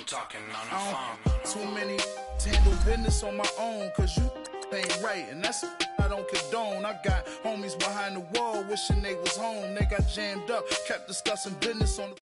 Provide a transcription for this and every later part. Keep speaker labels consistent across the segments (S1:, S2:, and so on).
S1: talking on the phone.
S2: Too many to handle business on my own, cause you ain't right, and that's I don't condone. I got homies behind the wall wishing they was home. They got jammed up, kept discussing business on the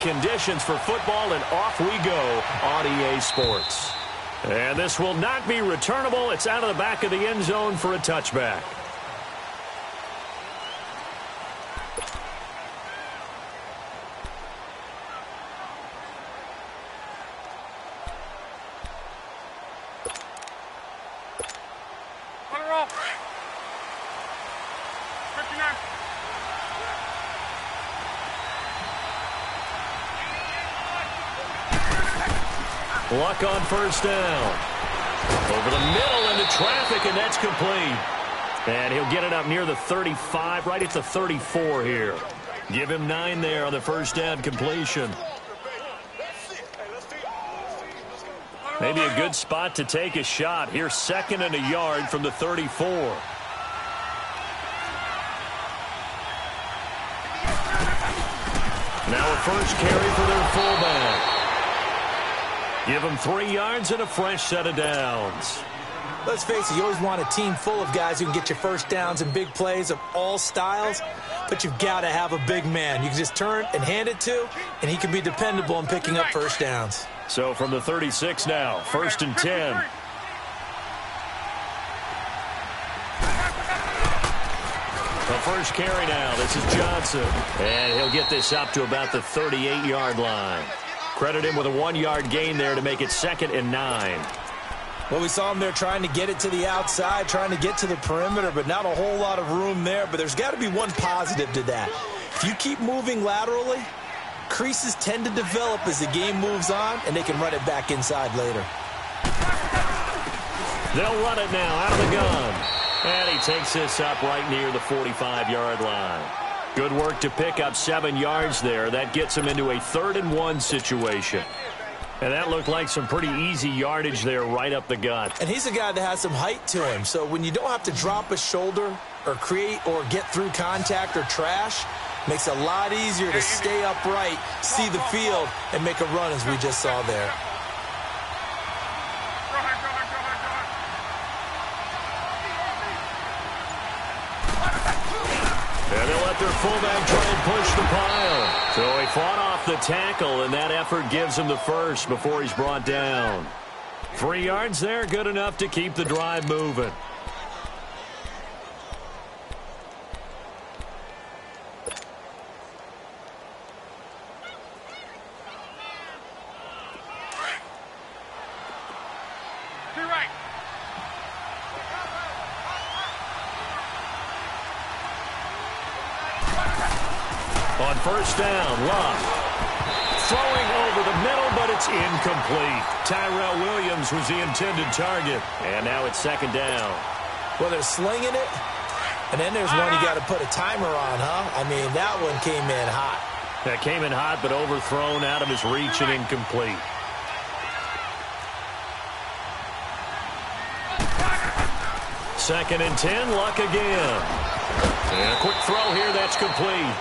S3: conditions for football, and off we go on EA Sports. And this will not be returnable. It's out of the back of the end zone for a touchback. Luck on first down. Over the middle into traffic, and that's complete. And he'll get it up near the 35, right at the 34 here. Give him 9 there on the first down completion. Maybe a good spot to take a shot. Here's 2nd and a yard from the 34. Now a first carry for their fullback. Give them 3 yards and a fresh set of downs.
S4: Let's face it, you always want a team full of guys who can get you first downs and big plays of all styles, but you've got to have a big man you can just turn and hand it to, and he can be dependable in picking up first downs.
S3: So from the 36 now, 1st and 10. The first carry now, this is Johnson. And he'll get this up to about the 38-yard line. Credit him with a 1-yard gain there to make it 2nd and 9.
S4: Well, we saw him there trying to get it to the outside, trying to get to the perimeter, but not a whole lot of room there. But there's got to be one positive to that. If you keep moving laterally, creases tend to develop as the game moves on, and they can run it back inside later.
S3: They'll run it now out of the gun. And he takes this up right near the 45-yard line. Good work to pick up 7 yards there. That gets him into a 3rd and 1 situation. And that looked like some pretty easy yardage there right up the gut.
S4: And he's a guy that has some height to him. So when you don't have to drop a shoulder or create or get through contact or trash, makes it a lot easier to stay upright, see the field, and make a run as we just saw there.
S3: And they'll let their fullback try and push the pile. So he fought off the tackle, and that effort gives him the first before he's brought down. 3 yards there, good enough to keep the drive moving. On first down, Luck. Throwing over the middle, but it's incomplete. Tyrell Williams was the intended target. And now it's 2nd down.
S4: Well, they're slinging it, and then there's one you got to put a timer on, huh? I mean, that one came in hot.
S3: That came in hot, but overthrown out of his reach and incomplete. Second and 10, Luck again. And a quick throw here, that's complete.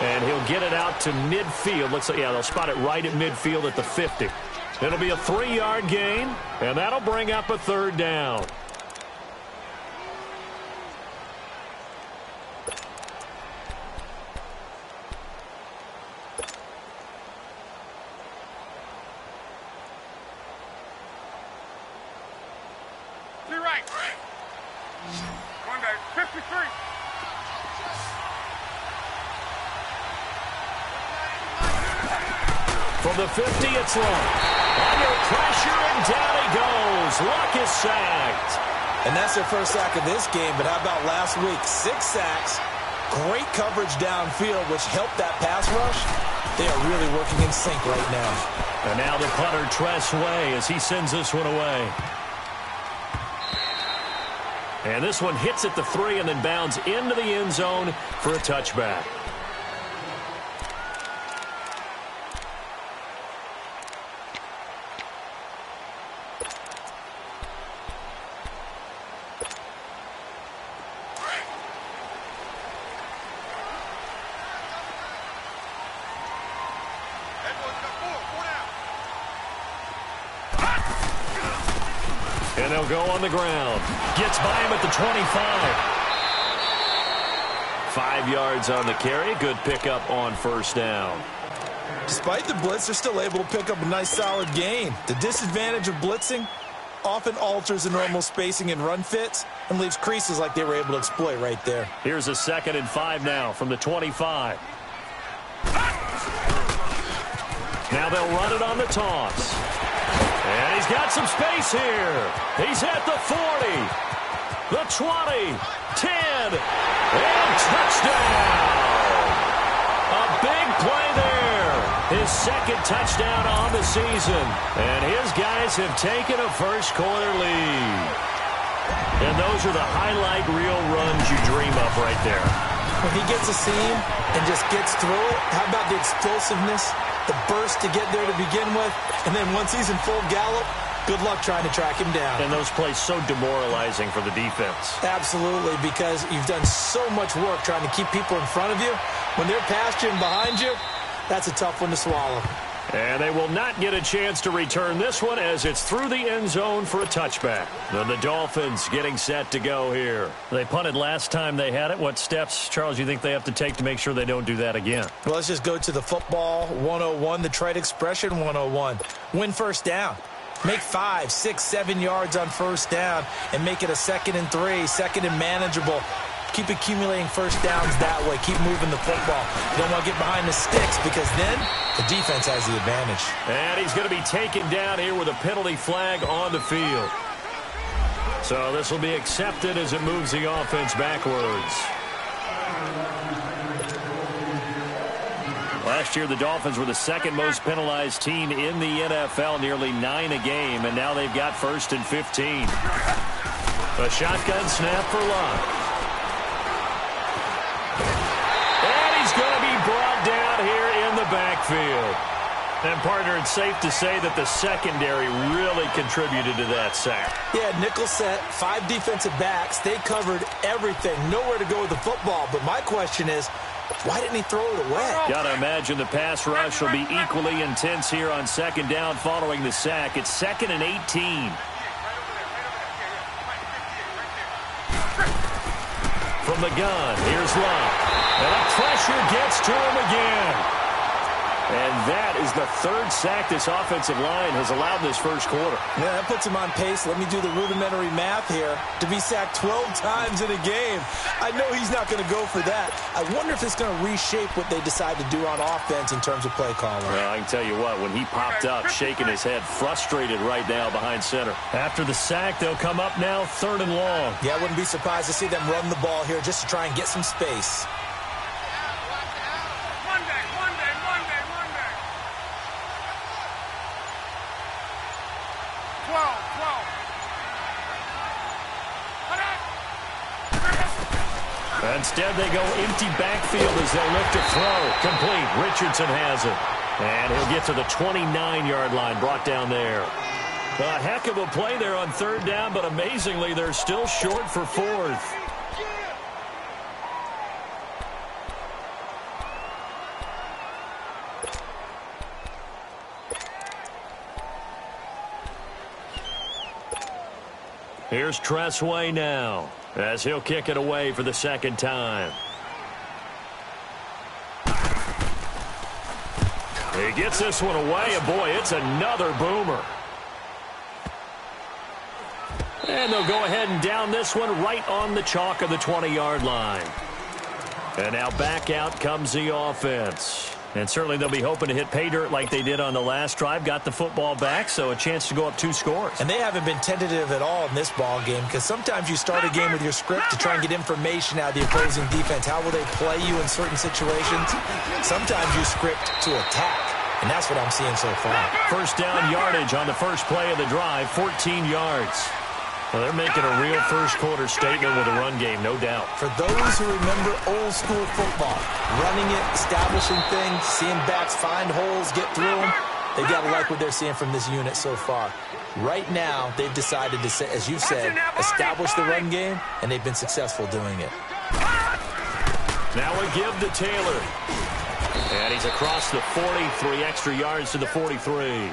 S3: And he'll get it out to midfield. Looks like, yeah, they'll spot it right at midfield at the 50. It'll be a 3-yard gain, and that'll bring up a 3rd down. From the 50, it's Luck. Under pressure, and down he goes. Luck is sacked.
S4: And that's their first sack of this game, but how about last week? 6 sacks, great coverage downfield, which helped that pass rush. They are really working in sync right now.
S3: And now the punter, Tress Way, as he sends this one away. And this one hits at the 3 and then bounds into the end zone for a touchback. And they'll go on the ground. Gets by him at the 25. 5 yards on the carry. Good pickup on first down.
S4: Despite the blitz, they're still able to pick up a nice solid gain. The disadvantage of blitzing often alters the normal spacing and run fits and leaves creases like they were able to exploit right there.
S3: Here's a 2nd and 5 now from the 25. Now they'll run it on the toss. And he's got some space here. He's at the 40, the 20, 10, and touchdown. A big play there. His 2nd touchdown on the season. And his guys have taken a first-quarter lead. And those are the highlight reel runs you dream of right there.
S4: When he gets a seam and just gets through it, how about the explosiveness, the burst to get there to begin with, and then once he's in full gallop, good luck trying to track him down.
S3: And those plays so demoralizing for the defense.
S4: Absolutely, because you've done so much work trying to keep people in front of you. When they're past you and behind you, that's a tough one to swallow.
S3: And they will not get a chance to return this one as it's through the end zone for a touchback. Then the Dolphins getting set to go here. They punted last time they had it. What steps, Charles, you think they have to take to make sure they don't do that again?
S4: Well, let's just go to the football 101, the trade expression 101. Win first down. Make 5, 6, 7 yards on first down and make it a 2nd and 3, 2nd and manageable. Keep accumulating first downs that way. Keep moving the football. You don't want to get behind the sticks because then the defense has the advantage.
S3: And he's going to be taken down here with a penalty flag on the field. So this will be accepted as it moves the offense backwards. Last year, the Dolphins were the 2nd most penalized team in the NFL, nearly 9 a game, and now they've got 1st and 15. A shotgun snap for Luck. Going to be brought down here in the backfield. And, partner, it's safe to say that the secondary really contributed to that sack.
S4: Yeah, nickel set, 5 defensive backs. They covered everything. Nowhere to go with the football. But my question is, why didn't he throw it away?
S3: Got to imagine the pass rush will be equally intense here on 2nd down following the sack. It's 2nd and 18. From the gun, here's Luck. And the pressure gets to him again. And that is the 3rd sack this offensive line has allowed this first quarter.
S4: Yeah, that puts him on pace. Let me do the rudimentary math here. To be sacked 12 times in a game. I know he's not going to go for that. I wonder if it's going to reshape what they decide to do on offense in terms of play calling.
S3: Well, I can tell you what, when he popped up, shaking his head, frustrated right now behind center. After the sack, they'll come up now 3rd and long.
S4: Yeah, I wouldn't be surprised to see them run the ball here just to try and get some space.
S3: Instead, they go empty backfield as they'll lift a throw. Complete. Richardson has it. And he'll get to the 29-yard line, brought down there. A heck of a play there on 3rd down, but amazingly, they're still short for 4th. Here's Tress Way now, as he'll kick it away for the 2nd time. He gets this one away, and boy, it's another boomer. And they'll go ahead and down this one right on the chalk of the 20-yard line. And now back out comes the offense. And certainly they'll be hoping to hit pay dirt like they did on the last drive. Got the football back, so a chance to go up 2 scores.
S4: And they haven't been tentative at all in this ball game, because sometimes you start a game with your script to try and get information out of the opposing defense. How will they play you in certain situations? Sometimes you script to attack, and that's what I'm seeing so far.
S3: First down yardage on the first play of the drive, 14 yards. Well, they're making a real first-quarter statement with a run game, no doubt.
S4: For those who remember old-school football, running it, establishing things, seeing backs find holes, get through them, they've got to like what they're seeing from this unit so far. Right now, they've decided to, as you said, establish the run game, and they've been successful doing it.
S3: Now a give to Taylor. And he's across the 40, 3 extra yards to the 43.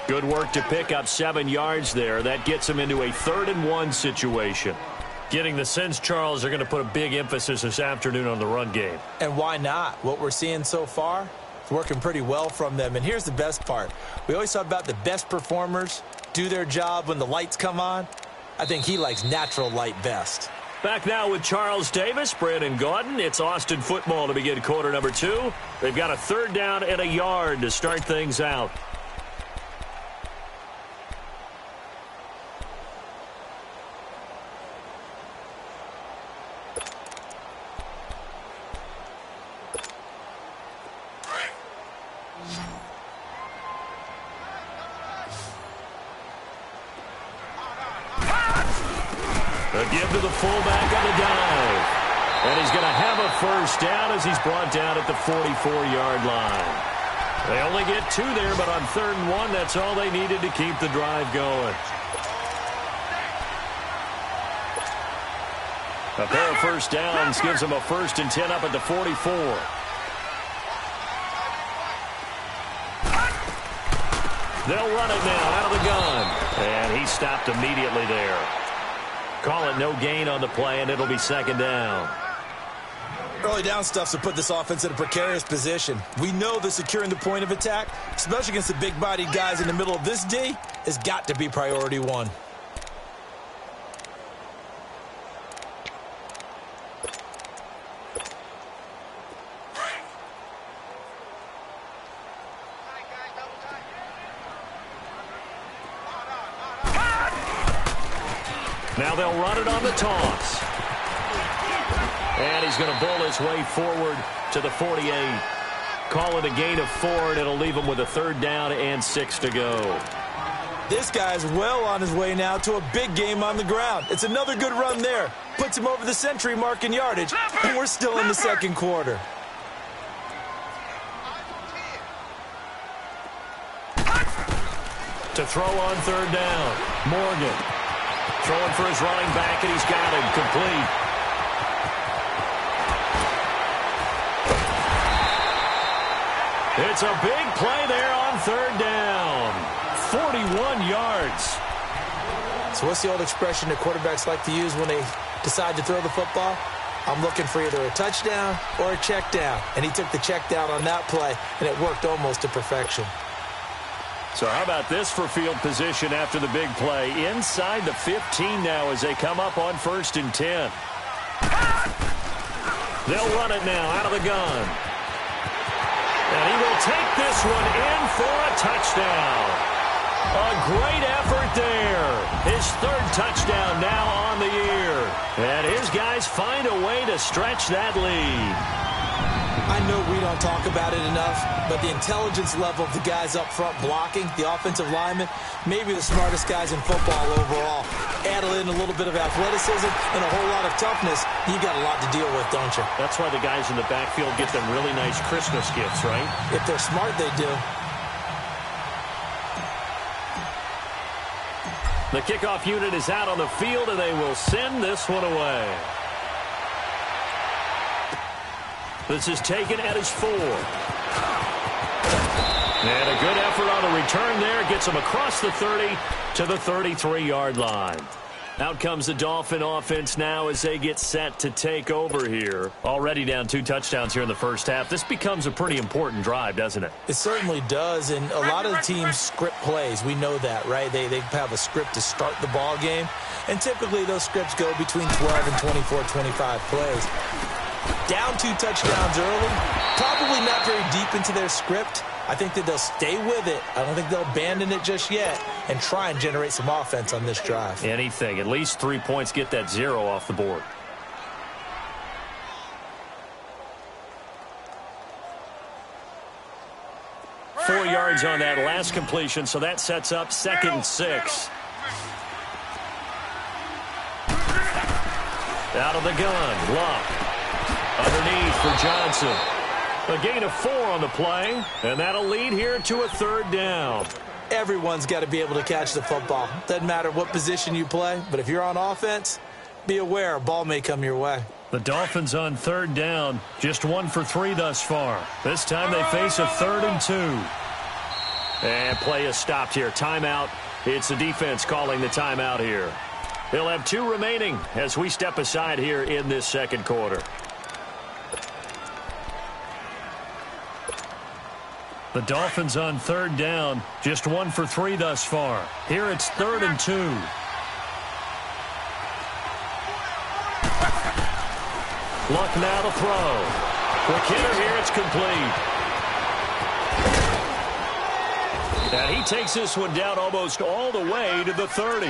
S3: Good work to pick up 7 yards there. That gets him into a 3rd-and-1 situation. Getting the sense, Charles, they're going to put a big emphasis this afternoon on the run game.
S4: And why not? What we're seeing so far is working pretty well from them. And here's the best part. We always talk about the best performers do their job when the lights come on. I think he likes natural light best.
S3: Back now with Charles Davis, Brandon Gaudin. It's Austin football to begin quarter number 2. They've got a 3rd down and a yard to start things out. Give to the fullback on the dive. And he's going to have a first down as he's brought down at the 44-yard line. They only get 2 there, but on 3rd and 1, that's all they needed to keep the drive going. A pair of first downs gives them a 1st and 10 up at the 44. They'll run it now out of the gun. And he stopped immediately there. Call it no gain on the play, and it'll be 2nd down.
S4: Early down stuff to put this offense in a precarious position. We know that securing the point of attack, especially against the big-bodied guys in the middle of this D, has got to be priority 1.
S3: Now they'll run it on the toss. And he's going to bull his way forward to the 48. Call it a gain of 4, and it'll leave him with a 3rd down and 6 to go.
S4: This guy's well on his way now to a big game on the ground. It's another good run there. Puts him over the century mark in yardage, and we're still in the 2nd quarter.
S3: To throw on 3rd down, Morgan. Throwing for his running back, and he's got him complete. It's a big play there on 3rd down. 41 yards.
S4: So what's the old expression that quarterbacks like to use when they decide to throw the football? I'm looking for either a touchdown or a check down. And he took the check down on that play, and it worked almost to perfection.
S3: So how about this for field position after the big play? Inside the 15 now as they come up on 1st and 10. They'll run it now out of the gun. And he will take this one in for a touchdown. A great effort there. His 3rd touchdown now on the year. And his guys find a way to stretch that lead.
S4: I know we don't talk about it enough, but the intelligence level of the guys up front blocking, the offensive linemen, maybe the smartest guys in football overall. Add in a little bit of athleticism and a whole lot of toughness, you got a lot to deal with, don't you?
S3: That's why the guys in the backfield get them really nice Christmas gifts, right?
S4: If they're smart, they do.
S3: The kickoff unit is out on the field, and they will send this one away. This is taken at his 4. And a good effort on the return there. Gets him across the 30 to the 33-yard line. Out comes the Dolphin offense now as they get set to take over here. Already down 2 touchdowns here in the first half. This becomes a pretty important drive, doesn't it?
S4: It certainly does, and a lot of the teams script plays. We know that, right? They have a script to start the ball game, and typically those scripts go between 12 and 24, 25 plays. down 2 touchdowns early, probably not very deep into their script. I think that they'll stay with it. I don't think they'll abandon it just yet and try and generate some offense on this drive.
S3: Anything. At least 3 points, get that 0 off the board. Four yards on that last completion, so that sets up 2nd and 6. Out of the gun, Luck. Underneath for Johnson. A gain of 4 on the play, and that'll lead here to a 3rd down.
S4: Everyone's got to be able to catch the football. Doesn't matter what position you play, but if you're on offense, be aware a ball may come your way.
S3: The Dolphins on 3rd down, just 1 for 3 thus far. This time they face a 3rd and 2. And play is stopped here. Timeout. It's the defense calling the timeout here. They'll have 2 remaining as we step aside here in this 2nd quarter. The Dolphins on 3rd down, just 1 for 3 thus far. Here it's 3rd and 2. Luck now to throw. Quick hitter here, it's complete. And he takes this one down almost all the way to the 30.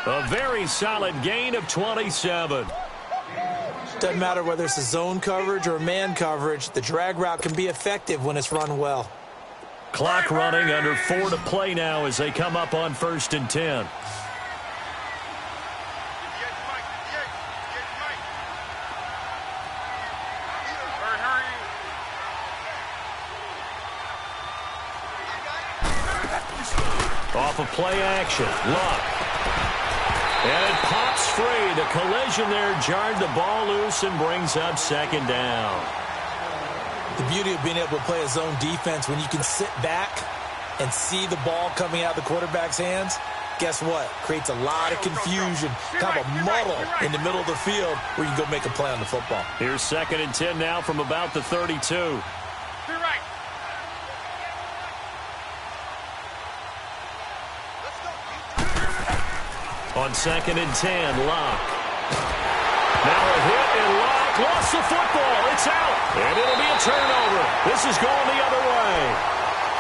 S3: A very solid gain of 27.
S4: Doesn't matter whether it's a zone coverage or man coverage, the drag route can be effective when it's run well.
S3: Clock running, under 4 to play now as they come up on 1st and 10. Off of play action, Luck. And it pops free. The collision there jarred the ball loose and brings up 2nd down.
S4: The beauty of being able to play a zone defense when you can sit back and see the ball coming out of the quarterback's hands, guess what? Creates a lot of confusion, kind of a muddle in the middle of the field where you can go make a play on the football.
S3: Here's 2nd and 10 now from about the 32. On 2nd and 10, Luck. Now a hit, and Luck lost the football. It's out, and it'll be a turnover. This is going the other way.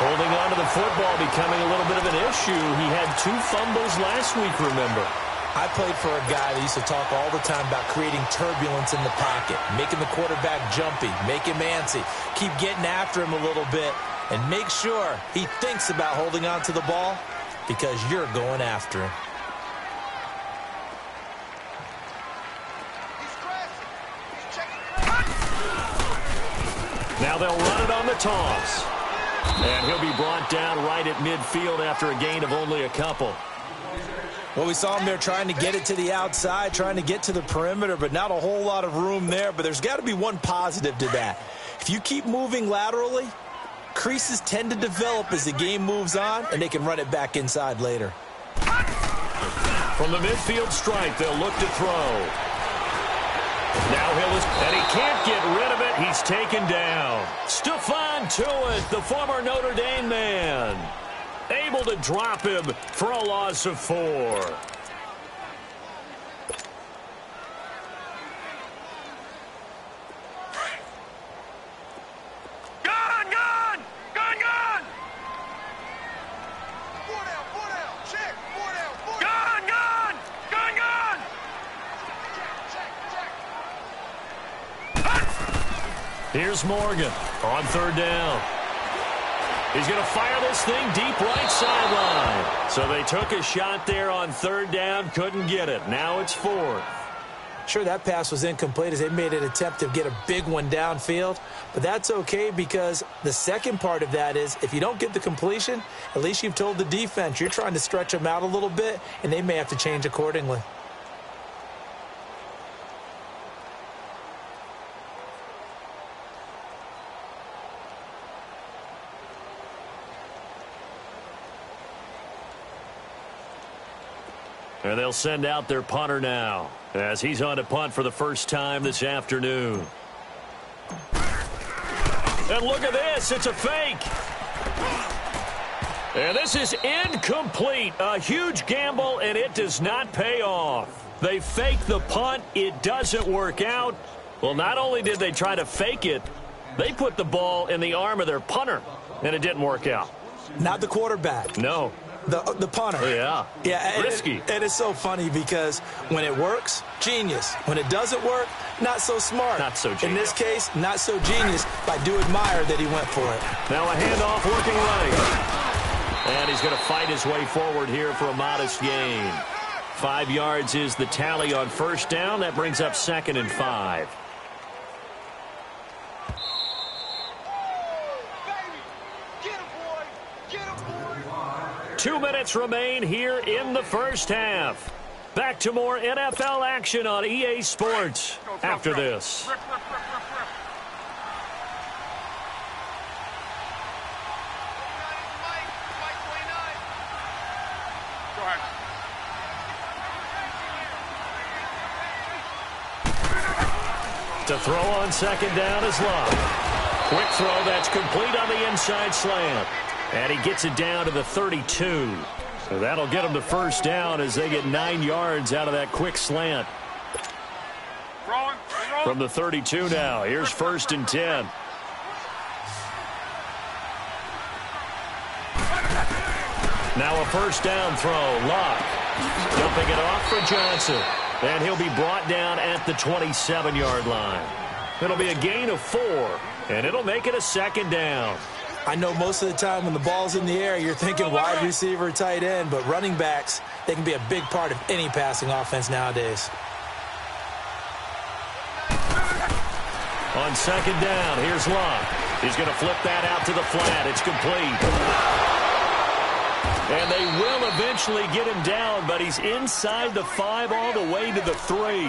S3: Holding on to the football becoming a little bit of an issue. He had 2 fumbles last week, remember.
S4: I played for a guy that used to talk all the time about creating turbulence in the pocket, making the quarterback jumpy, make him antsy, keep getting after him a little bit, and make sure he thinks about holding on to the ball because you're going after him.
S3: Now they'll run it on the toss. And he'll be brought down right at midfield after a gain of only a couple.
S4: Well, we saw him there trying to get it to the outside, trying to get to the perimeter, but not a whole lot of room there. But there's got to be one positive to that. If you keep moving laterally, creases tend to develop as the game moves on, and they can run it back inside later.
S3: From the midfield stripe, they'll look to throw. Now and he can't get rid of it. He's taken down. Stephon Tuitt, the former Notre Dame man, able to drop him for a loss of 4. Here's Morgan on 3rd down. He's going to fire this thing deep right sideline. So they took a shot there on 3rd down, couldn't get it. Now it's 4th.
S4: Sure, that pass was incomplete as they made an attempt to get a big one downfield. But that's okay because the second part of that is if you don't get the completion, at least you've told the defense you're trying to stretch them out a little bit, and they may have to change accordingly.
S3: And they'll send out their punter now as he's on to punt for the first time this afternoon. And look at this. It's a fake. And this is incomplete. A huge gamble, and it does not pay off. They fake the punt. It doesn't work out. Well, not only did they try to fake it, they put the ball in the arm of their punter, and it didn't work out.
S4: Not the quarterback.
S3: No.
S4: The punter.
S3: Yeah.
S4: Yeah.
S3: Risky.
S4: And it's so funny because when it works, genius. When it doesn't work, not so smart.
S3: Not so genius.
S4: In this case, not so genius. But I do admire that he went for it.
S3: Now a handoff working right. And he's going to fight his way forward here for a modest gain. 5 yards is the tally on first down. That brings up 2nd and 5. 2 minutes remain here in the first half. Back to more NFL action on EA Sports after this. To throw on 2nd down is Love. Quick throw that's complete on the inside slant. And he gets it down to the 32. So that'll get him the first down as they get 9 yards out of that quick slant. From the 32 now, here's 1st and 10. Now a first down throw. Locke dumping it off for Johnson. And he'll be brought down at the 27-yard line. It'll be a gain of 4, and it'll make it a 2nd down.
S4: I know most of the time when the ball's in the air, you're thinking wide receiver, tight end, but running backs, they can be a big part of any passing offense nowadays.
S3: On 2nd down, here's Locke. He's going to flip that out to the flat. It's complete. And they will eventually get him down, but he's inside the 5 all the way to the 3.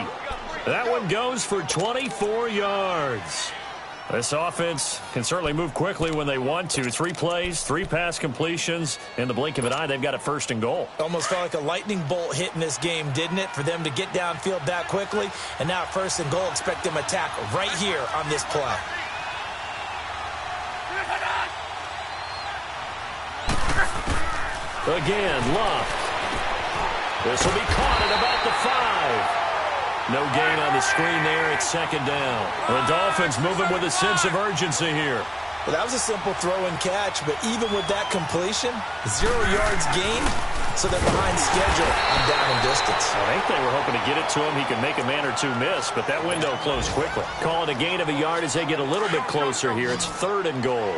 S3: That one goes for 24 yards. This offense can certainly move quickly when they want to. 3 plays, 3 pass completions. In the blink of an eye, they've got it 1st and goal.
S4: Almost felt like a lightning bolt hit in this game, didn't it? For them to get downfield that quickly. And now 1st and goal, expect them to attack right here on this play.
S3: Again, Love. This will be caught at about the 5. No gain on the screen there. It's 2nd down. The Dolphins moving with a sense of urgency here.
S4: Well, that was a simple throw and catch, but even with that completion, 0 yards gained, so they're behind schedule on down and distance.
S3: I think they were hoping to get it to him. He could make a man or 2 miss, but that window closed quickly. Call it a gain of a yard as they get a little bit closer here. It's 3rd and goal.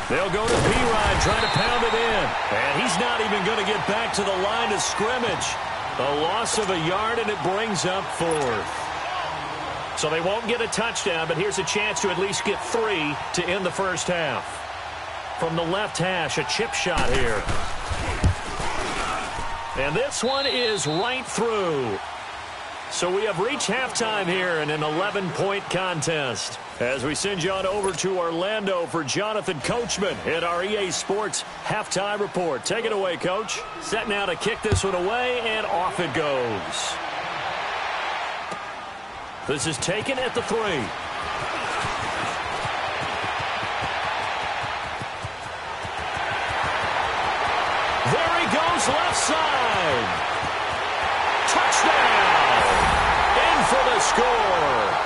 S3: They'll go to P-Rod, trying to pound it in. And he's not even going to get back to the line of scrimmage. A loss of a yard, and it brings up 4th. So they won't get a touchdown, but here's a chance to at least get 3 to end the first half. From the left hash, a chip shot here. And this one is right through. So we have reached halftime here in an 11-point contest. As we send you on over to Orlando for Jonathan Coachman in our EA Sports Halftime Report. Take it away, Coach. Set now to kick this one away, and off it goes. This is taken at the 3. There he goes, left side. Touchdown! In for the score.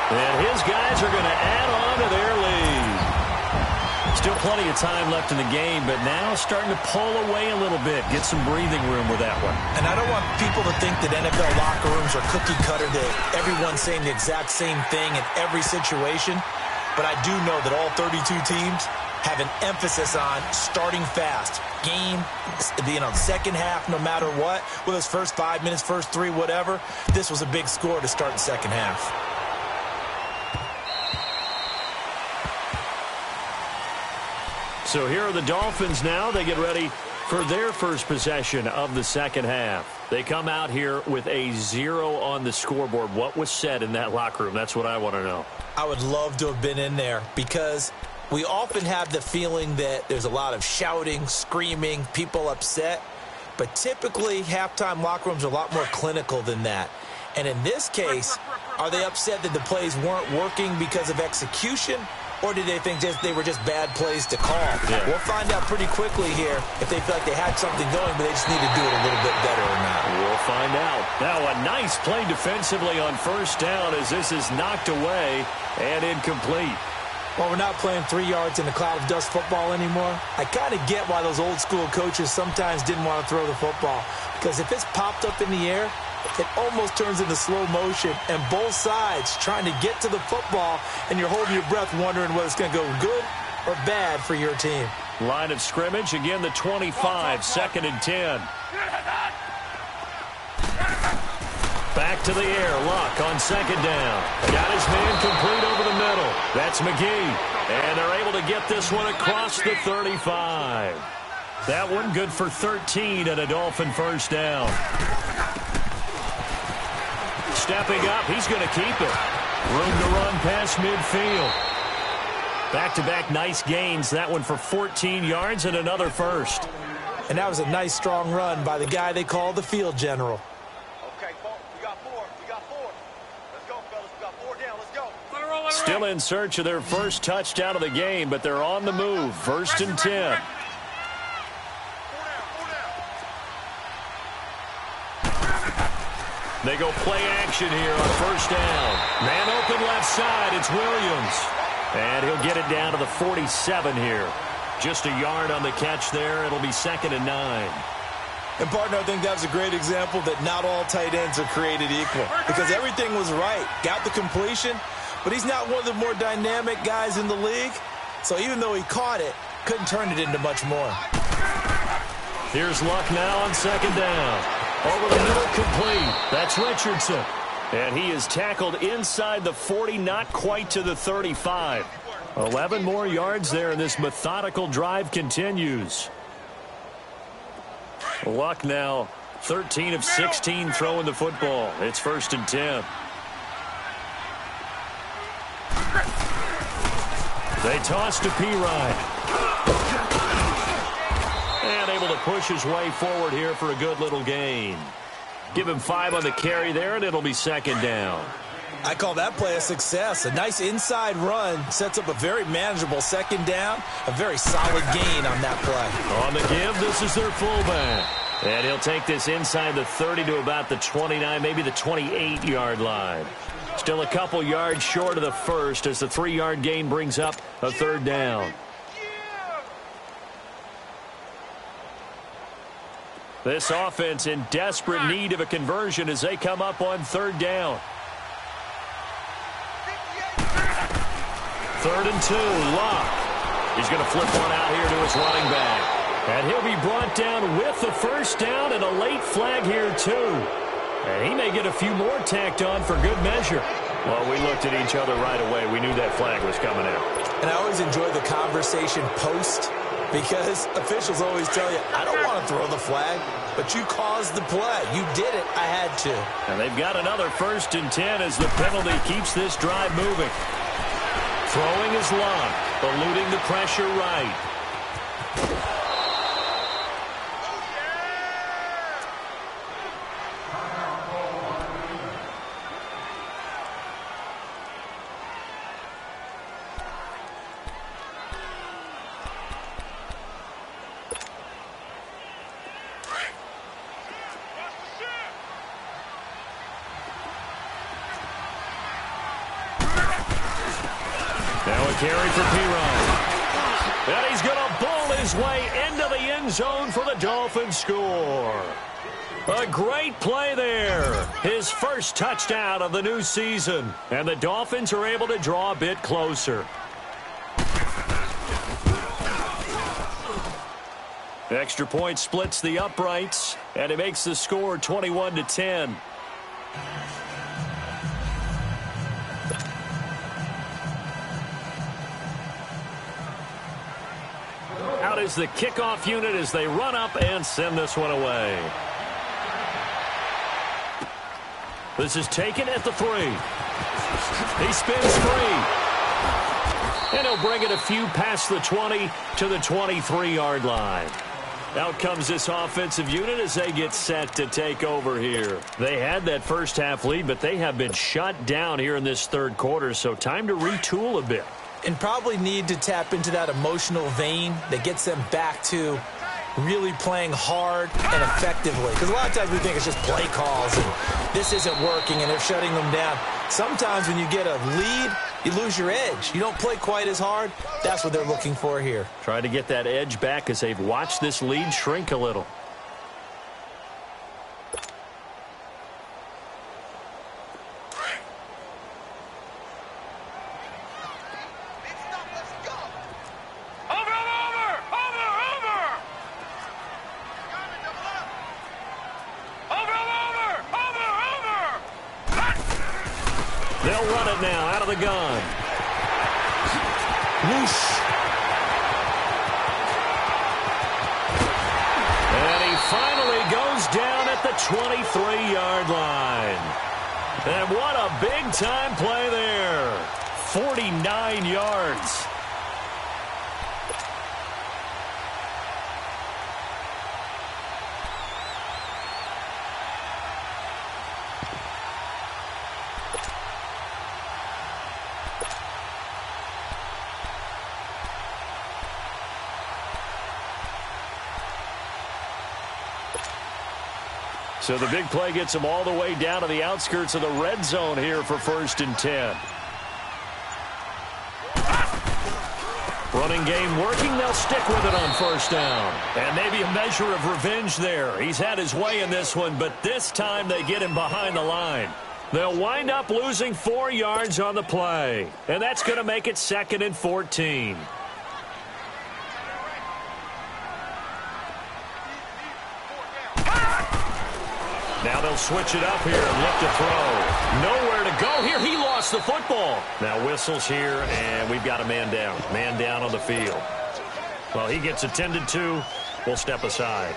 S3: And his guys are going to add on to their lead. Still plenty of time left in the game, but now starting to pull away a little bit. Get some breathing room with that one.
S4: And I don't want people to think that NFL locker rooms are cookie cutter, that everyone's saying the exact same thing in every situation. But I do know that all 32 teams have an emphasis on starting fast. Game, second half, no matter what. Whether it's first 5 minutes, first 3, whatever. This was a big score to start the second half.
S3: So here are the Dolphins now. They get ready for their first possession of the second half. They come out here with a 0 on the scoreboard. What was said in that locker room? That's what I want to know.
S4: I would love to have been in there because we often have the feeling that there's a lot of shouting, screaming, people upset. But typically, halftime locker rooms are a lot more clinical than that. And in this case, are they upset that the plays weren't working because of execution? or did they think they were just bad plays to call?
S3: Yeah.
S4: We'll find out pretty quickly here if they feel like they had something going, but they just need to do it a little bit better or not.
S3: We'll find out. Now a nice play defensively on first down as this is knocked away and incomplete.
S4: Well, we're not playing 3 yards in a cloud of dust football anymore. I kind of get why those old school coaches sometimes didn't want to throw the football, because if it's popped up in the air, it almost turns into slow motion, and both sides trying to get to the football, and you're holding your breath wondering whether it's going to go good or bad for your team.
S3: Line of scrimmage, again the 25, 2nd and 10. Back to the air, Luck on 2nd down. Got his man complete over the middle. That's McGee, and they're able to get this one across the 35. That one good for 13 and a Dolphin first down. Stepping up, he's going to keep it. Room to run past midfield. Back-to-back nice gains. That one for 14 yards and another first.
S4: And that was a nice, strong run by the guy they call the field general.
S5: Okay, we got 4. We got 4. Let's go, fellas. We got 4 down. Let's go.
S3: Still in search of their first touchdown of the game, but they're on the move. 1st and 10. They go play action here on first down. Man open left side. It's Williams. And he'll get it down to the 47 here. Just a yard on the catch there. It'll be 2nd and 9.
S4: And, partner, I think that was a great example that not all tight ends are created equal, because everything was right. Got the completion, but he's not one of the more dynamic guys in the league. So even though he caught it, couldn't turn it into much more.
S3: Here's Luck now on 2nd down. Over the middle, complete. That's Richardson. And he is tackled inside the 40, not quite to the 35. 11 more yards there, and this methodical drive continues. Luck now 13 of 16 throwing the football. It's 1st and 10. They toss to P-Ryan. And able to push his way forward here for a good little gain. Give him 5 on the carry there, and it'll be 2nd down.
S4: I call that play a success. A nice inside run sets up a very manageable 2nd down. A very solid gain on that play.
S3: On the give, this is their fullback. And he'll take this inside the 30 to about the 29, maybe the 28-yard line. Still a couple yards short of the first as the 3-yard gain brings up a 3rd down. This offense in desperate need of a conversion as they come up on 3rd down. 3rd and 2, Luck. He's going to flip one out here to his running back. And he'll be brought down with the first down and a late flag here, too. And he may get a few more tacked on for good measure. Well, we looked at each other right away. We knew that flag was coming out.
S4: And I always enjoy the conversation post, because officials always tell you, I don't want to throw the flag, but you caused the play. You did it. I had to.
S3: And they've got another 1st and 10 as the penalty keeps this drive moving. Throwing is Luck, eluding the pressure right. Now a carry for P-Ryan. And he's going to ball his way into the end zone for the Dolphins score. A great play there. His first touchdown of the new season. And the Dolphins are able to draw a bit closer. Extra point splits the uprights, and it makes the score 21-10. Out is the kickoff unit as they run up and send this one away. This is taken at the 3. He spins free. And he'll bring it a few past the 20 to the 23-yard line. Out comes this offensive unit as they get set to take over here. They had that first half lead, but they have been shut down here in this 3rd quarter, so time to retool a bit.
S4: and probably need to tap into that emotional vein that gets them back to really playing hard and effectively. Because a lot of times we think it's just play calls and this isn't working and they're shutting them down. Sometimes when you get a lead, you lose your edge. You don't play quite as hard. That's what they're looking for here.
S3: Trying to get that edge back as they've watched this lead shrink a little. They'll run it now out of the gun. Whoosh. And he finally goes down at the 23-yard line. And what a big-time play there. 49 yards. So the big play gets them all the way down to the outskirts of the red zone here for 1st and 10. Running game working. They'll stick with it on 1st down. And maybe a measure of revenge there. He's had his way in this one, but this time they get him behind the line. They'll wind up losing 4 yards on the play. And that's going to make it 2nd and 14. Now they'll switch it up here and look to throw. Nowhere to go here. He lost the football. Now whistles here, and we've got a man down. Man down on the field. Well, he gets attended to. We'll step aside.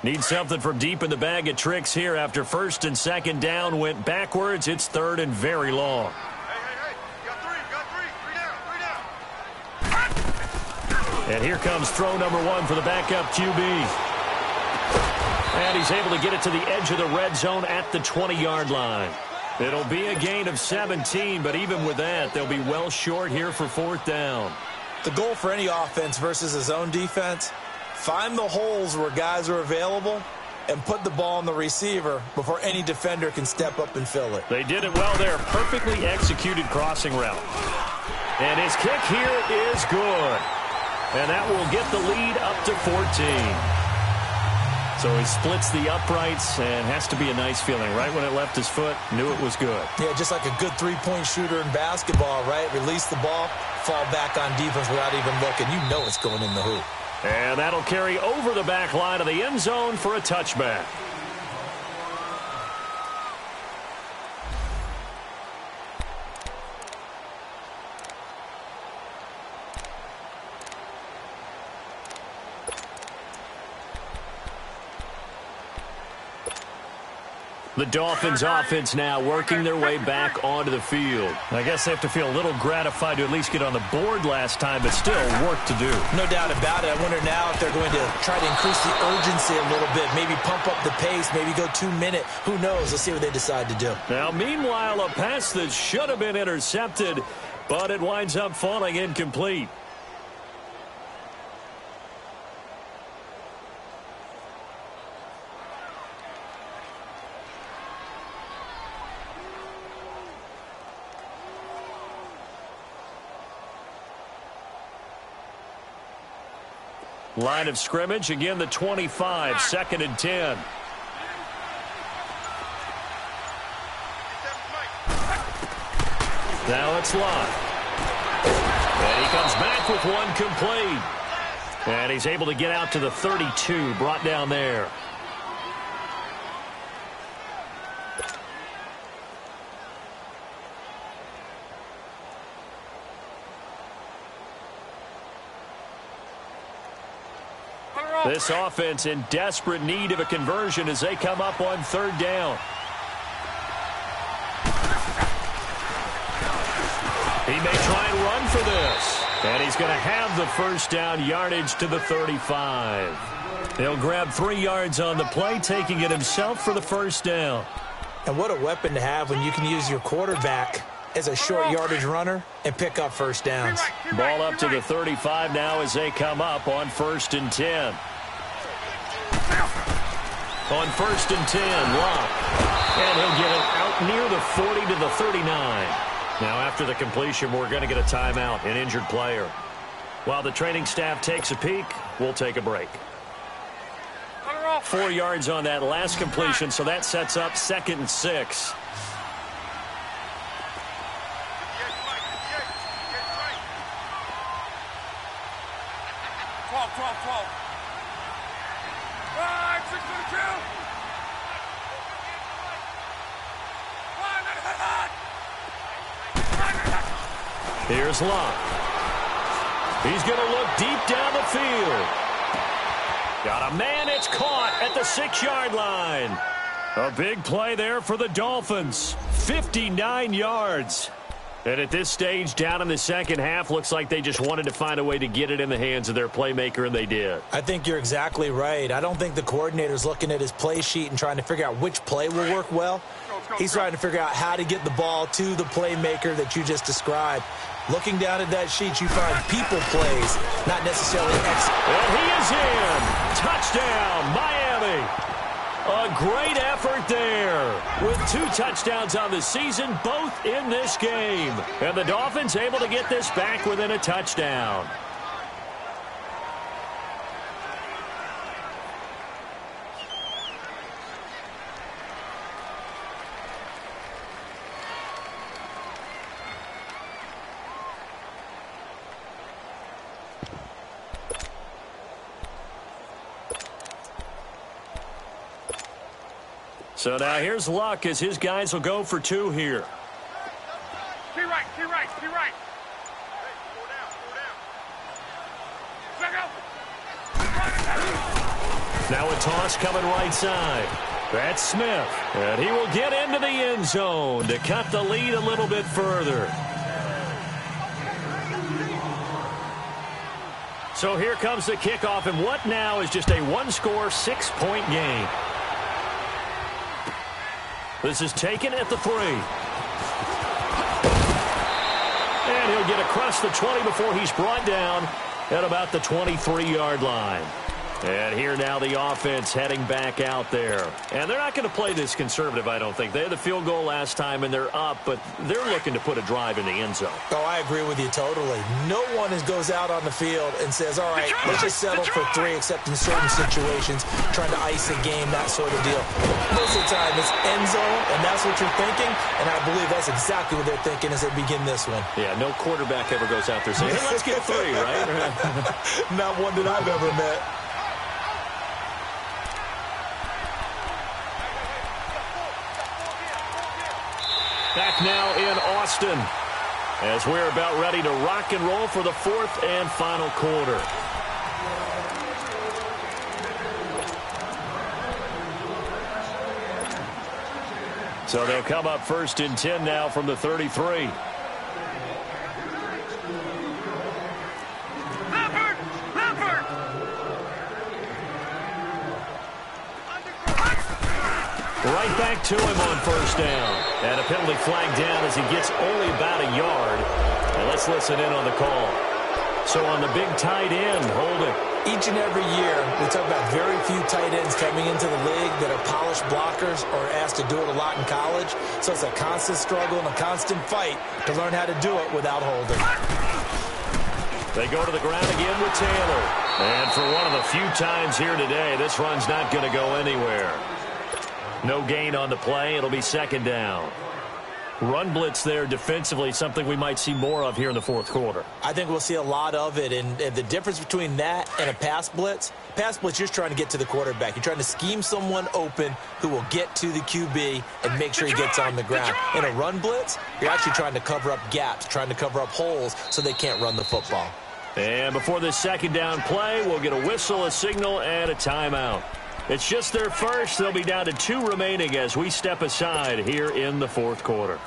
S3: Need something from deep in the bag of tricks here after 1st and 2nd down went backwards. It's 3rd and very long.
S5: Hey. You got three down.
S3: And here comes throw number 1 for the backup QB. And he's able to get it to the edge of the red zone at the 20-yard line. It'll be a gain of 17, but even with that, they'll be well short here for 4th down.
S4: The goal for any offense versus a zone defense, find the holes where guys are available and put the ball on the receiver before any defender can step up and fill it.
S3: They did it well there. Perfectly executed crossing route. And his kick here is good. And that will get the lead up to 14. So he splits the uprights and has to be a nice feeling. Right when it left his foot, knew it was good.
S4: Yeah, just like a good three-point shooter in basketball, right? Release the ball, fall back on defense without even looking. You know it's going in the hoop.
S3: And that'll carry over the back line of the end zone for a touchback. The Dolphins offense now working their way back onto the field. I guess they have to feel a little gratified to at least get on the board last time, but still work to do.
S4: No doubt about it. I wonder now if they're going to try to increase the urgency a little bit, maybe pump up the pace, maybe go 2-minute. Who knows? Let's see what they decide to do.
S3: Now, meanwhile, a pass that should have been intercepted, but it winds up falling incomplete. Line of scrimmage, again the 25, 2nd and 10. Now it's Lott. And he comes back with one complete. And he's able to get out to the 32, brought down there. This offense in desperate need of a conversion as they come up on 3rd down. And he's going to have the first down, yardage to the 35. He'll grab 3 yards on the play, taking it himself for the first down.
S4: And what a weapon to have when you can use your quarterback as a short yardage runner and pick up first downs.
S3: Ball up to the 35 now as they come up on 1st and 10. On 1st and 10, Locke. And he'll get it out near the 40 to the 39. Now after the completion, we're going to get a timeout, an injured player. While the training staff takes a peek, we'll take a break. 4 yards on that last completion, so that sets up 2nd and 6. Here's Locke. He's going to look deep down the field. Got a man, it's caught at the 6-yard line. A big play there for the Dolphins. 59 yards. And at this stage, down in the second half, looks like they just wanted to find a way to get it in the hands of their playmaker, and they did.
S4: I think you're exactly right. I don't think the coordinator's looking at his play sheet and trying to figure out which play will work well. He's trying to figure out how to get the ball to the playmaker that you just described. Looking down at that sheet, you find people plays, not necessarily X.
S3: And he is in. Touchdown, Miami. A great effort there with 2 touchdowns on the season, both in this game. And the Dolphins able to get this back within a touchdown. So now here's Luck as his guys will go for 2 here.
S5: Key right.
S3: Now a toss coming right side. That's Smith. And he will get into the end zone to cut the lead a little bit further. So here comes the kickoff, and what now is just a 1-score, 6-point game. This is taken at the 3. And he'll get across the 20 before he's brought down at about the 23-yard line. And here now the offense heading back out there. And they're not going to play this conservative, I don't think. They had the field goal last time, and they're up, but they're looking to put a drive in the end zone.
S4: Oh, I agree with you totally. No one goes out on the field and says, all right, let's just settle for 3, except in certain situations, trying to ice a game, that sort of deal. Most of the time, it's end zone, and that's what you're thinking, and I believe that's exactly what they're thinking as they begin this one.
S3: Yeah, no quarterback ever goes out there saying, hey, let's get 3, right?
S4: Not one that I've ever met.
S3: Back now in Austin as we're about ready to rock and roll for the 4th and final quarter. So they'll come up 1st and 10 now from the 33. Right back to him on 1st down. And a penalty flag down as he gets only about a yard. And let's listen in on the call. So on the big tight end, holding.
S4: Each and every year, we talk about very few tight ends coming into the league that are polished blockers or asked to do it a lot in college. So it's a constant struggle and a constant fight to learn how to do it without holding.
S3: They go to the ground again with Taylor. And for one of the few times here today, this run's not going to go anywhere. No gain on the play. It'll be 2nd down. Run blitz there defensively, something we might see more of here in the 4th quarter.
S4: I think we'll see a lot of it, and the difference between that and a pass blitz, you're just trying to get to the quarterback. You're trying to scheme someone open who will get to the QB and make sure he gets on the ground. In a run blitz, you're actually trying to cover up gaps, trying to cover up holes so they can't run the football.
S3: And before this 2nd down play, we'll get a whistle, a signal, and a timeout. It's just their first. They'll be down to 2 remaining as we step aside here in the 4th quarter.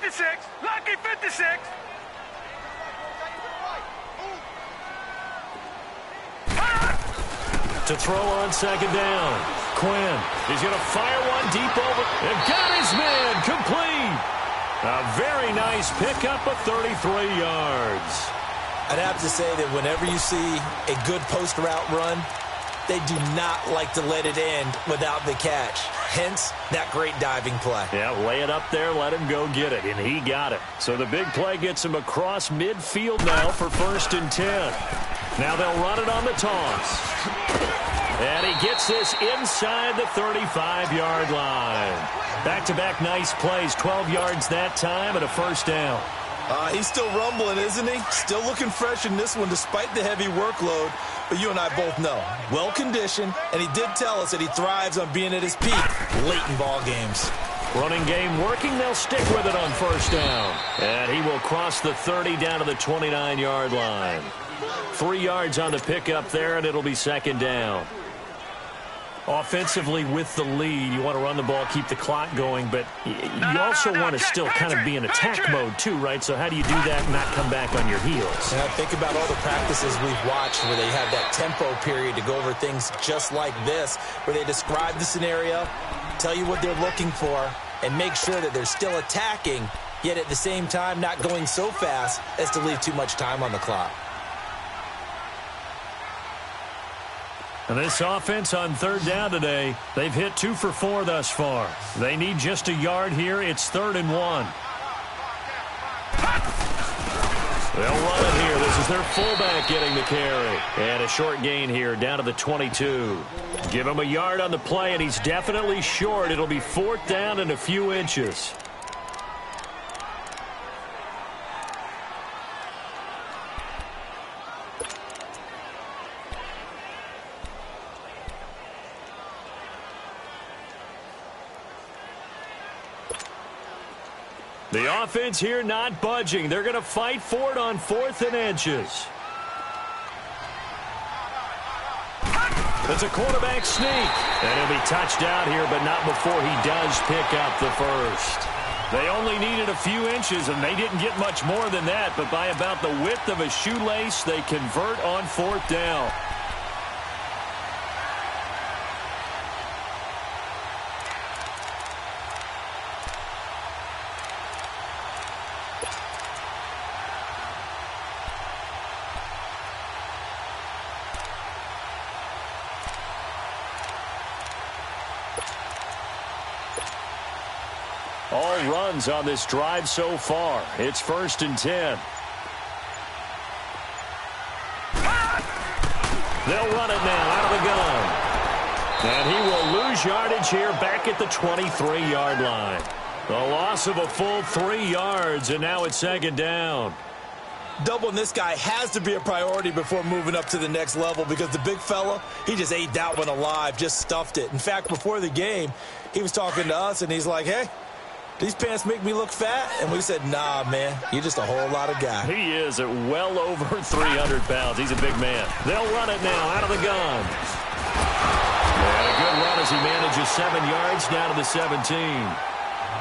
S5: 56! Lucky 56!
S3: To throw on second down. Quinn, he's going to fire one deep over. And got his man complete. A very nice pickup of 33 yards.
S4: I'd have to say that whenever you see a good post route run, they do not like to let it end without the catch. Hence, that great diving play.
S3: Yeah, lay it up there, let him go get it, and he got it. So the big play gets him across midfield now for 1st and 10. Now they'll run it on the toss. And he gets this inside the 35-yard line. Back-to-back nice plays, 12 yards that time and a 1st down.
S4: He's still rumbling, isn't he? Still looking fresh in this one despite the heavy workload. But you and I both know, well-conditioned, and he did tell us that he thrives on being at his peak late in ball games.
S3: Running game working, they'll stick with it on 1st down. And he will cross the 30 down to the 29-yard line. 3 yards on the pickup there, and it'll be 2nd down. Offensively with the lead, you want to run the ball, keep the clock going, but you also want to still kind of be in attack mode too, right? So how do you do that and not come back on your heels?
S4: And think about all the practices we've watched where they have that tempo period to go over things just like this, where they describe the scenario, tell you what they're looking for, and make sure that they're still attacking, yet at the same time not going so fast as to leave too much time on the clock.
S3: And this offense on 3rd down today, they've hit 2 for 4 thus far. They need just a yard here. It's 3rd and 1. They'll run it here. This is their fullback getting the carry. And a short gain here down to the 22. Give him a yard on the play, and he's definitely short. It'll be 4th down and a few inches. The offense here not budging. They're going to fight for it on 4th and inches. It's a quarterback sneak. And he'll be touched out here, but not before he does pick up the first. They only needed a few inches, and they didn't get much more than that. But by about the width of a shoelace, they convert on 4th down. All runs on this drive so far. It's 1st and 10. They'll run it now out of the gun. And he will lose yardage here back at the 23-yard line. The loss of a full 3 yards, and now it's 2nd down.
S4: Doubling this guy has to be a priority before moving up to the next level because the big fella, he just ate that one alive, just stuffed it. In fact, before the game, he was talking to us, and he's like, hey, these pants make me look fat? And we said, nah, man, you're just a whole lot of guy.
S3: He is at well over 300 pounds. He's a big man. They'll run it now out of the gun. And a good run as he manages 7 yards down to the 17.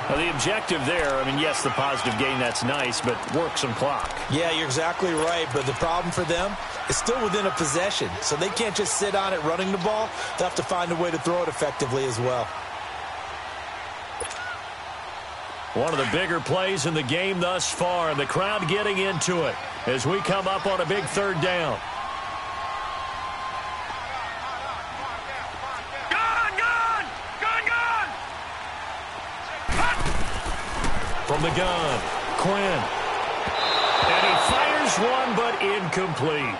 S3: Now, the objective there, I mean, yes, the positive gain, that's nice, but work some clock.
S4: Yeah, you're exactly right, but the problem for them is still within a possession, so they can't just sit on it running the ball. They'll have to find a way to throw it effectively as well.
S3: One of the bigger plays in the game thus far, and the crowd getting into it as we come up on a big 3rd down. From the gun, Quinn. And he fires one, but incomplete.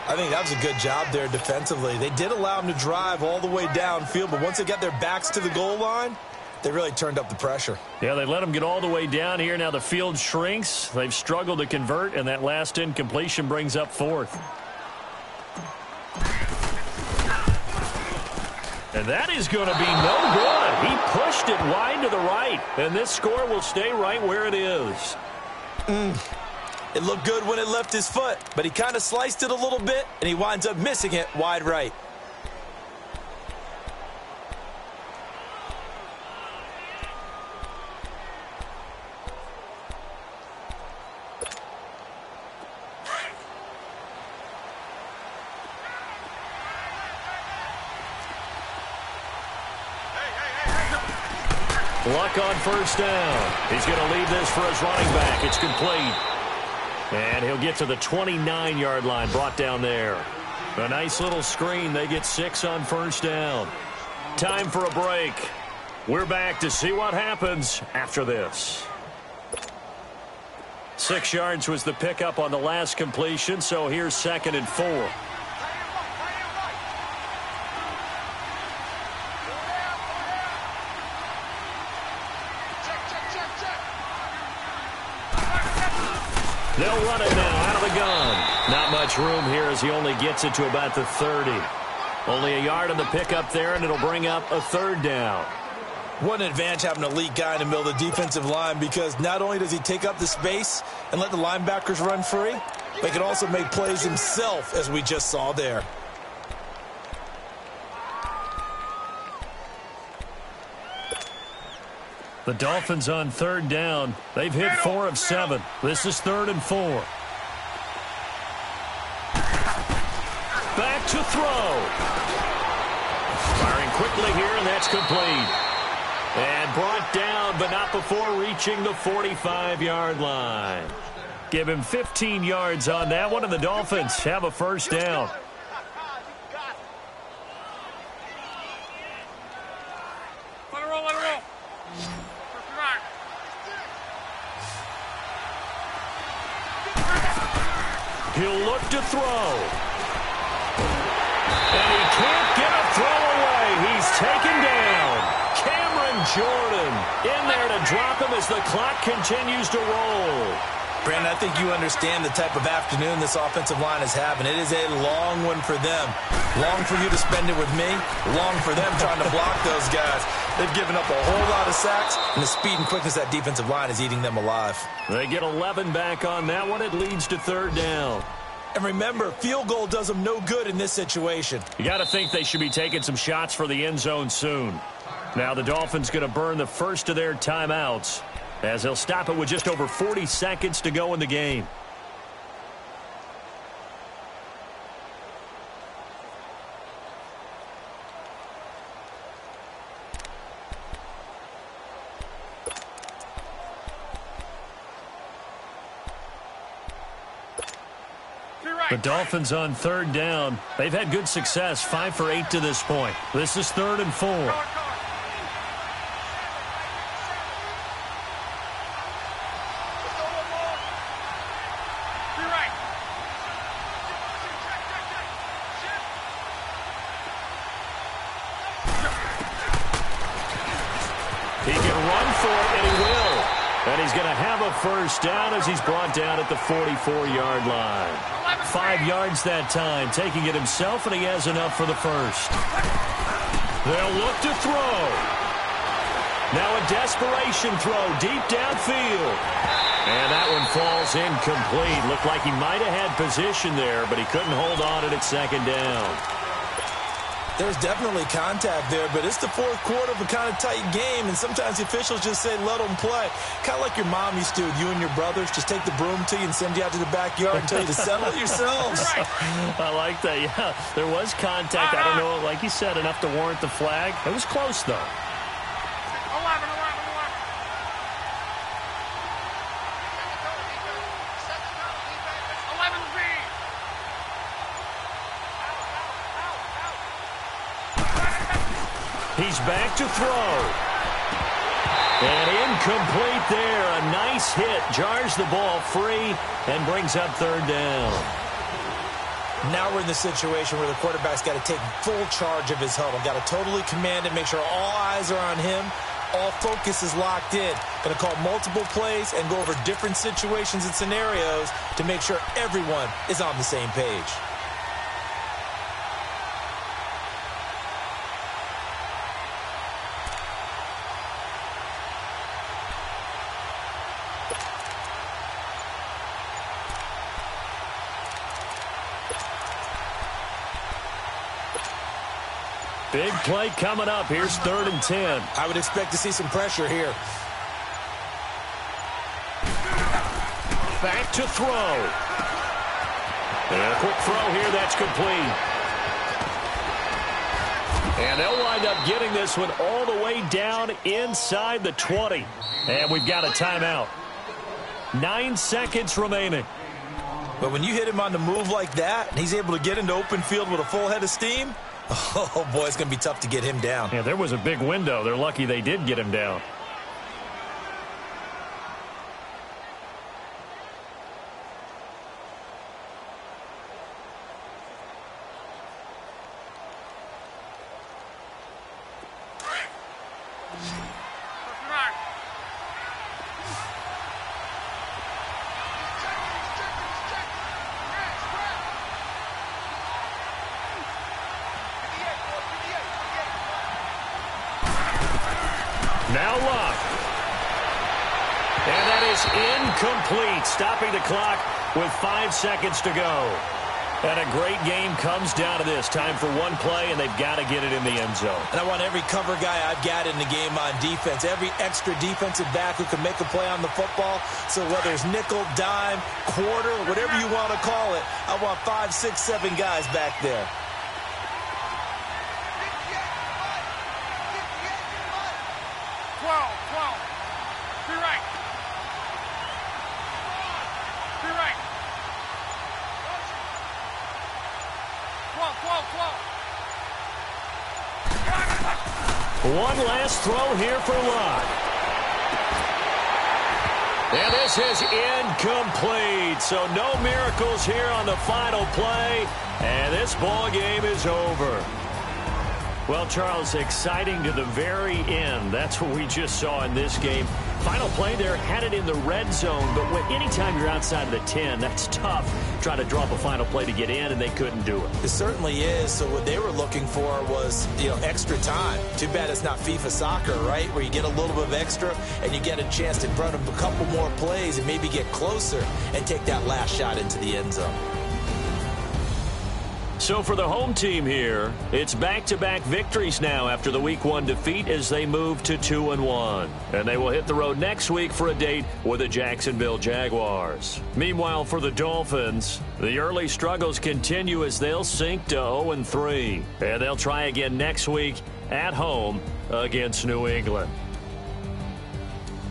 S4: I think that was a good job there defensively. They did allow him to drive all the way downfield, but once they got their backs to the goal line, they really turned up the pressure.
S3: Yeah, they let him get all the way down here. Now the field shrinks. They've struggled to convert, and that last incompletion brings up 4th. And that is going to be no good. He pushed it wide to the right, and this score will stay right where it is.
S4: It looked good when it left his foot, but he kind of sliced it a little bit, and he winds up missing it wide right.
S3: Luck on first down. He's going to leave this for his running back. It's complete. And he'll get to the 29-yard line, brought down there. A nice little screen. They get 6 on first down. Time for a break. We're back to see what happens after this. 6 yards was the pickup on the last completion, so here's 2nd and 4. They'll run it now out of the gun. Not much room here as he only gets it to about the 30. Only a yard on the pickup there, and it'll bring up a 3rd down.
S4: What an advantage having an elite guy in the middle of the defensive line, because not only does he take up the space and let the linebackers run free, but he can also make plays himself, as we just saw there.
S3: The Dolphins on 3rd down. They've hit 4 of 7. This is 3rd and 4. Back to throw. Firing quickly here, and that's complete. And brought down, but not before reaching the 45-yard line. Give him 15 yards on that one, and the Dolphins have a first down.
S1: Let it roll, let it roll.
S3: He'll look to throw. And he can't get a throw away. He's taken down. Jordan in there to drop him as the clock continues to roll.
S4: Brandon, I think you understand the type of afternoon this offensive line is having. It is a long one for them. Long for you to spend it with me. Long for them trying to block those guys. They've given up a whole lot of sacks, and the speed and quickness of that defensive line is eating them alive.
S3: They get 11 back on that one. It leads to 3rd down.
S4: And remember, field goal does them no good in this situation.
S3: You got to think they should be taking some shots for the end zone soon. Now the Dolphins going to burn the first of their timeouts as they'll stop it with just over 40 seconds to go in the game. The Dolphins on 3rd down. They've had good success, 5 for 8 to this point. This is 3rd and 4. He can run for it, and he will. And he's going to have a first down as he's brought down at the 44-yard line. 5 yards that time, taking it himself, and he has enough for the first. They'll look to throw. Now a desperation throw deep downfield. And that one falls incomplete. Looked like he might have had position there, but he couldn't hold on it at 2nd down.
S4: There's definitely contact there, but it's the 4th quarter of a kind of tight game, and sometimes the officials just say, let them play. Kind of like your mom used to with you and your brothers. Just take the broom to you and send you out to the backyard and tell you to settle it yourselves.
S3: I like that, yeah. There was contact. I don't know, like you said, enough to warrant the flag. It was close, though.
S1: 11.
S3: He's back to throw. And incomplete there. A nice hit. Jars the ball free and brings up 3rd down.
S4: Now we're in the situation where the quarterback's got to take full charge of his huddle. Got to totally command it, make sure all eyes are on him. All focus is locked in. Going to call multiple plays and go over different situations and scenarios to make sure everyone is on the same page.
S3: Big play coming up. Here's 3rd and 10.
S4: I would expect to see some pressure here.
S3: Back to throw. And a quick throw here. That's complete. And they'll wind up getting this one all the way down inside the 20. And we've got a timeout. 9 seconds remaining.
S4: But when you hit him on the move like that, and he's able to get into open field with a full head of steam, oh, boy, it's going to be tough to get him down.
S3: Yeah, there was a big window. They're lucky they did get him down. Now Luck. And that is incomplete, stopping the clock with 5 seconds to go. And a great game comes down to this. Time for one play, and they've got to get it in the end zone.
S4: And I want every cover guy I've got in the game on defense, every extra defensive back who can make a play on the football. So whether it's nickel, dime, quarter, whatever you want to call it, I want 5, 6, 7 guys back there.
S1: 12. Be right. Be right. 12.
S3: One last throw here for Luck. And this is incomplete. So no miracles here on the final play. And this ball game is over. Well, Charles, exciting to the very end. That's what we just saw in this game. Final play there, had it in the red zone, but anytime you're outside of the 10, that's tough. Trying to draw up a final play to get in, and they couldn't do it.
S4: It certainly is. So what they were looking for was, extra time. Too bad it's not FIFA soccer, right, where you get a little bit of extra and you get a chance to run a couple more plays and maybe get closer and take that last shot into the end zone.
S3: So for the home team here, it's back-to-back victories now after the Week 1 defeat as they move to 2-1. And they will hit the road next week for a date with the Jacksonville Jaguars. Meanwhile, for the Dolphins, the early struggles continue as they'll sink to 0-3. And they'll try again next week at home against New England.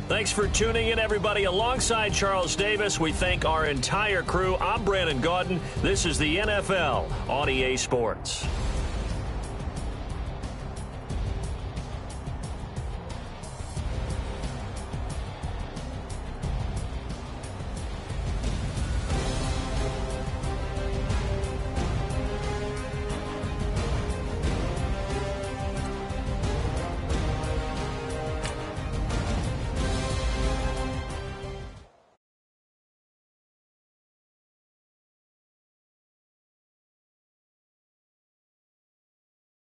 S3: Thanks for tuning in, everybody. Alongside Charles Davis, we thank our entire crew. I'm Brandon Gaudin. This is the NFL on EA Sports.